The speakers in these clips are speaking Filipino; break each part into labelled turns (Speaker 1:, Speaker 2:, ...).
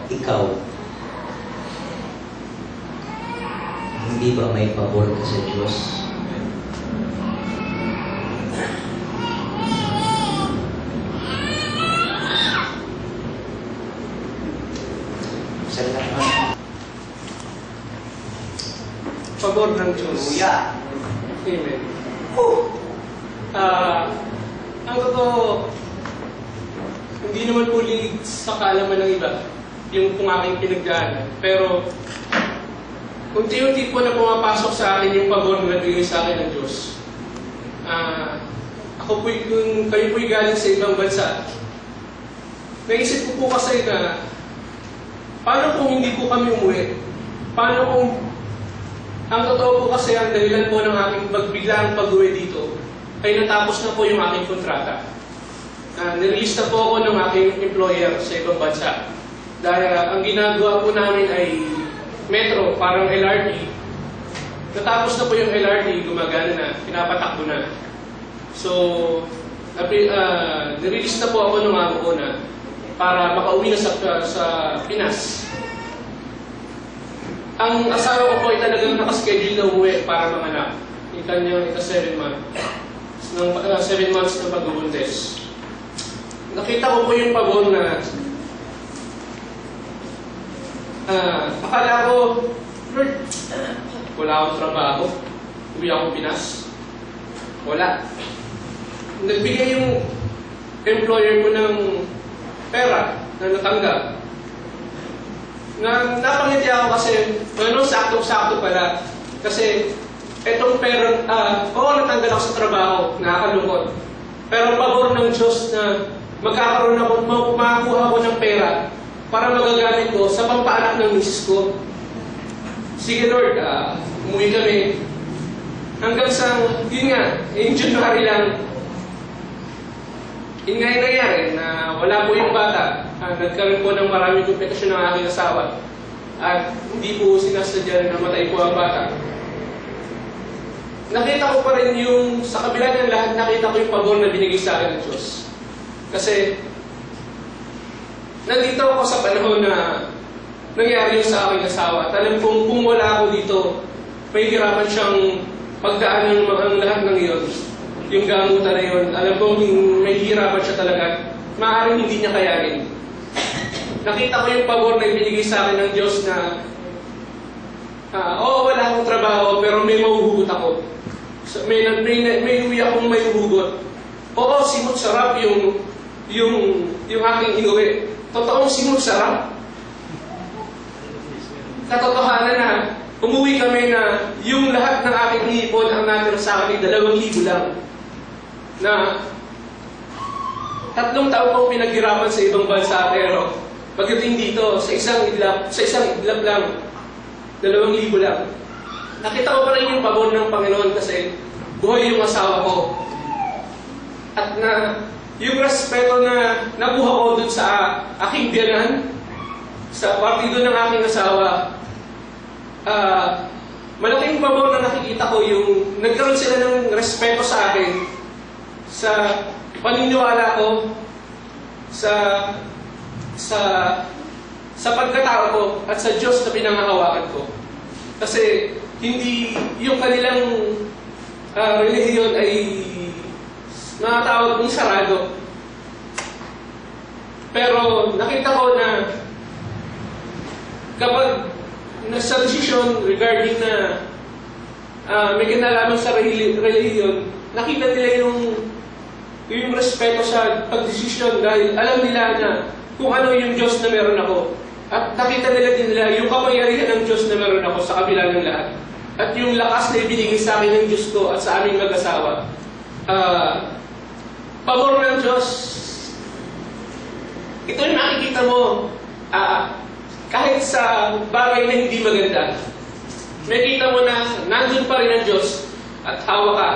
Speaker 1: ikaw, hindi ba may pabor ka sa Diyos? Salamat.
Speaker 2: Pabor ng Diyos.
Speaker 1: Kuya.
Speaker 2: Amen. Ang totoo, hindi naman po linig sa kaalaman ng iba yung kung aking pinagdaanan. Pero, unti-unti po na pumapasok sa akin yung pabor na nagbigay sa akin ng Diyos. Ako po yung kayo po'y galing sa ibang bansa. Naisip ko po kasi na, paano kung hindi po kami umuwi? Paano kung, ang totoo po kasi ang dahilan po ng aking biglang pag-uwi dito, ay natapos na po yung aking kontrata. Nirelease na po ako ng aking employer sa ibang bansa. Dahil ang ginagawa po namin ay metro, parang LRT. Natapos na po yung LRT, gumagana na, pinapatakbo na. So, nirelease na po ako ng amo ko na para makauwi na sa Pinas. Ang asawa ko po ay talagang nakaschedule na umuwi para manganak. Yung kanyang 7 months. 7 months na pagbubuntis. Nakita ko po yung pabor na akala ko, Lord, wala akong trabaho. Uwi akong Pinas. Wala. Nagbigay yung employer ko ng pera na natanggap. Napangiti ako kasi, saktong-sakto pala. Kasi, etong pera, natanggal ako sa trabaho, nakakalungkot. Pero pabor ng Diyos na magkakaroon ako, makakuha ako ng pera para magagamit ko sa pampaanak ng misis ko. Sige Lord, umuwi kami. Hanggang sa, yun nga, yung January lang, yun nga yung nangyari, na wala po yung bata. Nagkaroon po ng maraming komplikasyon ng aking asawa. At hindi po sinasadya na namatay po ang bata. Nakita ko pa rin yung, sa kabila ng lahat, nakita ko yung pabor na binigay sa akin ng Diyos. Kasi, nandito ako sa panahon na nangyari yung sa aking asawa. At alam kong kung wala ako dito, may hirapan siyang pagdaan ng ang lahat ng iyon. Yung gamutan na yun, alam kong may hirapan siya talaga. Maaaring hindi niya kayanin. Nakita ko yung pabor na ibinigay sa akin ng Diyos na wala akong trabaho pero may mahuhugot ako. So, may uwi akong may huhugot. Oo, simot sarap yung aking inuwi. Totoong simot sarap. Katotohanan na umuwi kami na yung lahat ng aking ipon ang natira sa akin 2,000 lang. Na 3 taon ko pinaghirapan sa ibang bansa pero pagdating dito sa isang iglap lang 2,000 lang. Nakita ko pa rin yung pabor ng Panginoon kasi buhay yung asawa ko. At yung respeto na nakuha ko dun sa aking biyanan, sa partido ng aking asawa, malaking pabor na nakikita ko yung nagkaroon sila ng respeto sa akin, sa paniniwala ko, sa pagkatao ko at sa Diyos na pinangahawakan ko. Kasi hindi yung kanilang relihiyon ay nakatawag ng sarado. Pero nakita ko na kapag nasa decision regarding na may kinalaman sa relihiyon, nakita nila yung respeto sa pagdesisyon dahil alam nila na kung ano yung Diyos na meron ako. At nakita nila yung kapangyarihan ng Diyos na meron ako sa kabila ng lahat. At yung lakas na ibinigay sa akin ng Diyos ko at sa aming mag-asawa. Pabor ng Diyos. Ito yung nakikita mo kahit sa bagay na hindi maganda. Makikita mo na nandun pa rin ang Diyos at hawa ka.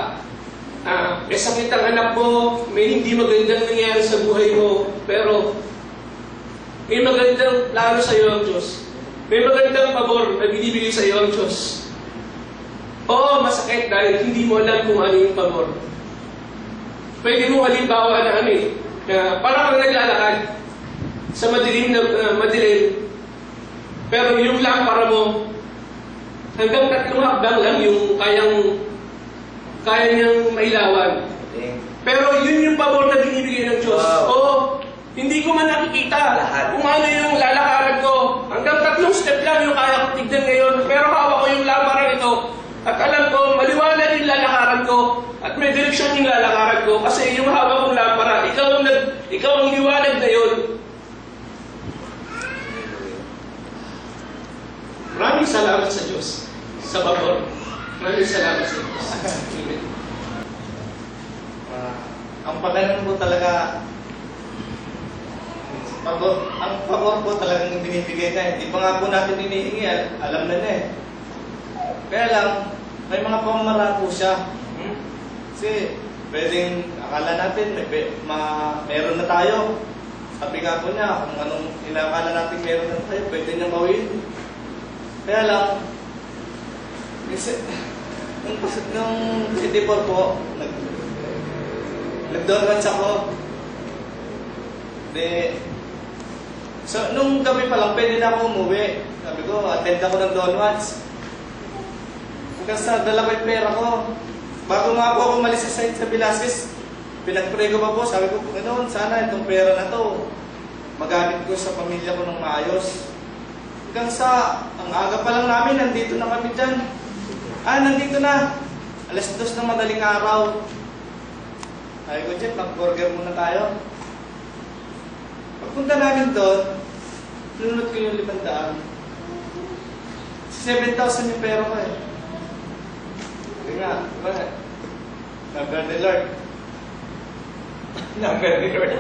Speaker 2: May sakit ang anak mo, may hindi magandang nangyari sa buhay mo, pero may magandang plano sa iyo ang Diyos. May magandang pabor na binibigay sa iyo ang Diyos. Oo, masakit dahil hindi mo alam kung ano yung pabor. Pwede mo halimbawa na parang kang naglalakad sa madilim, Pero yung lampara mo, hanggang 3 hakbang lang yung kaya niyang mailawan. Pero yun yung pabor na binibigay ng Diyos.
Speaker 1: Wow.
Speaker 2: Oo, hindi ko man nakikita
Speaker 1: Lahat.
Speaker 2: kung ano yung lalakaran ko. Hanggang 3 step lang yung kaya ko tignan ngayon. Pero hawak ko yung lampara nito. At alam ko, maliwanag yung lalakaran ko. At may direksyon yung lalakaran ko. Kasi yung hawak kong lampara, ikaw ang liwanag na yun. Maraming salamat sa Diyos. Sa pabor. Maraming salamat sa Diyos. Amen.
Speaker 3: Ang pagkanan po talaga, ang pabor po talagang binibigay na. Hindi pa nga po natin hinihingi, alam na eh. Kaya lang, may mga pamamaraan po siya. Kasi pwedeng, akala natin, meron na tayo. Sabi nga po niya, kung anong inakala natin meron na tayo, pwede niya gawin. Kaya lang, nung City Hall po, nag-donuts ako. So, nung gabi pa lang, pwede na ako umuwi. Sabi ko, attend ako ng donuts. Hanggang sa dala ko yung pera ko. Bago nga po ako umalis sa site sa Velasquez, pinag-pray ko pa po. Sabi ko, ganoon, sana itong pera na to magamit ko sa pamilya ko ng maayos. Hanggang sa, ang aga pa lang namin, nandito na kami dyan. Nandito na. 2:00 ng madaling araw. Sabi ko, Jeff, mag-burger muna tayo. Pagpunta namin doon, nunod ko yung 500. 7,000 yung pera ko eh. Hindi nga, bakit? Number ni Lord.
Speaker 1: Number ni Lord.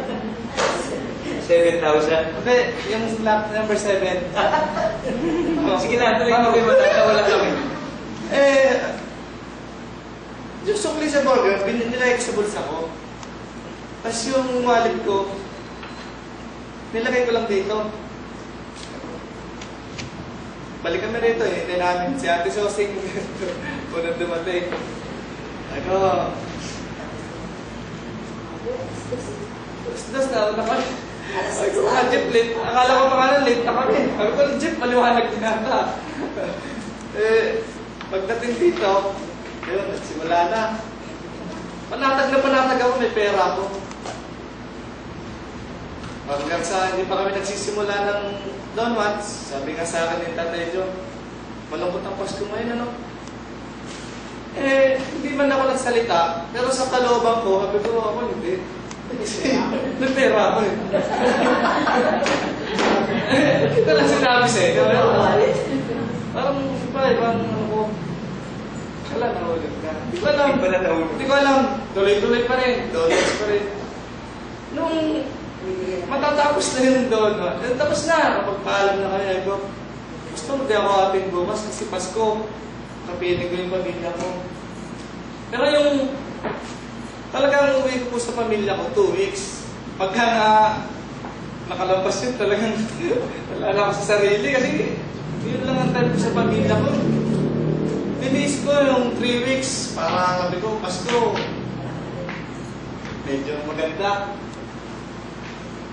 Speaker 1: 7,000.
Speaker 3: Hindi, yung number 7.
Speaker 1: Sige na, tuloy mo na. Wala kami.
Speaker 3: Yung sukli sa burger, nilagay ko sa bulsa ko. Tapos yung wallet ko, nilagay ko lang dito. Balik kami rito, hindi namin si Ate Sosing unang dumating. Ako, dos na kami. Sabi ko, Jeep, late. Akala ko pa late na kami. Sabi ko, Jeep, maliwanag din ata. Pagdating dito, yun, nagsimula na. Panatag ako, may pera ako. Hanggang sa hindi pa kami nagsisimula ng donuts, sabi nga sa akin ni Tatay Jo, malungkot ang Pasko ngayon, ano? Hindi man ako nagsalita, pero sa kalooban ko, sabi ko, ako hindi. May pera ako eh. Ito lang sinabi sa'yo. Parang, ibang ano ko. Kala nahulog ka. Hindi ko alam. Tuloy-tuloy pa rin. Donuts pa rin. Nung matatapos na yung donut, tapos na. Kapagpaalam na kami, ko, gusto mo di ako ating bumas kasi Pasko. Kapiling ko yung pamilya ko. Pero yung talagang uwi ko po sa pamilya ko, 2 weeks. Pagka nakalampas yun, talagang wala na ako sa sarili kasi yun lang ang time ko sa pamilya ko. Niniis ko yung 3 weeks para sabi ko, Pasko. Medyo maganda.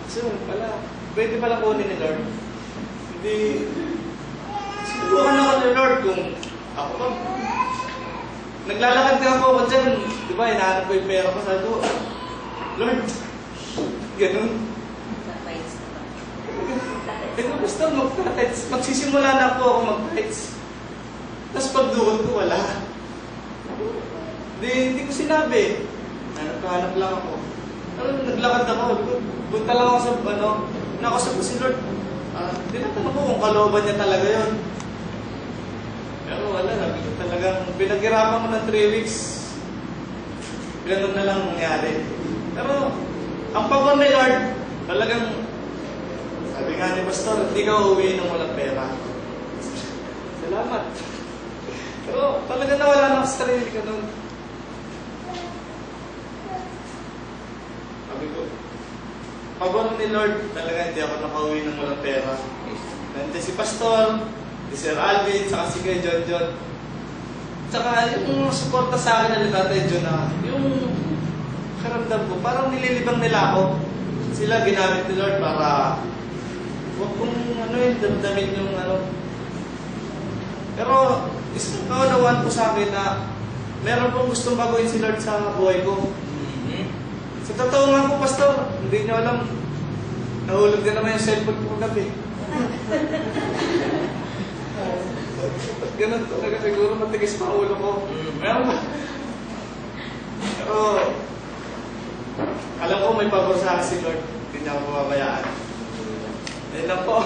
Speaker 3: So, pala, pwede pala kunin ni Lord. Hindi, sinubukan ako ni Lord kung ako ba. Naglalakad ka po ako dyan, di ba, hinahanap ko yung pera ko, sabi ko, Lord, ganun. Eh kung gusto mag-tights, magsisimula na po ako mag-tights. Tapos pagduhod ko, wala. Hindi ko sinabi. Hanap lang ako. Naglakad ako, punta lang ako sa, nakasap ko si Lord. Tinatanong ko kung kalooban niya talaga yun. Pero wala, talagang pinaghirapan ko ng 3 weeks. Ganun na lang nangyari. Pero, ang pagod ni Lord, talagang, sabi nga ni Pastor, hindi ka uuwi ng walang pera. Salamat. Pero talagang nawala na ako sa sarili ka nun. Sabi ko, pagod ni Lord, talaga hindi ako nakauwi ng walang pera. Nandiyan si Pastor, si Sir Alvin, saka si Kuya John. Saka yung suporta sa akin na Tatay John na yung karamdam ko, parang nililibang nila ako. Sila ginamit ni Lord para huwag kong rin damdamin yung ano. Pero, isang kaunawaan po sa akin na meron pong gustong baguhin si Lord sa buhay ko. Sa totoo nga po, Pastor, hindi nyo alam, nahulog na naman yung cellphone ko gabi. Ganun talaga siguro, matigas pa ulo ko. Meron ba? Pero, alam ko may pabor sa akin si Lord. Hindi niya ako pababayaan. Ayun lang po.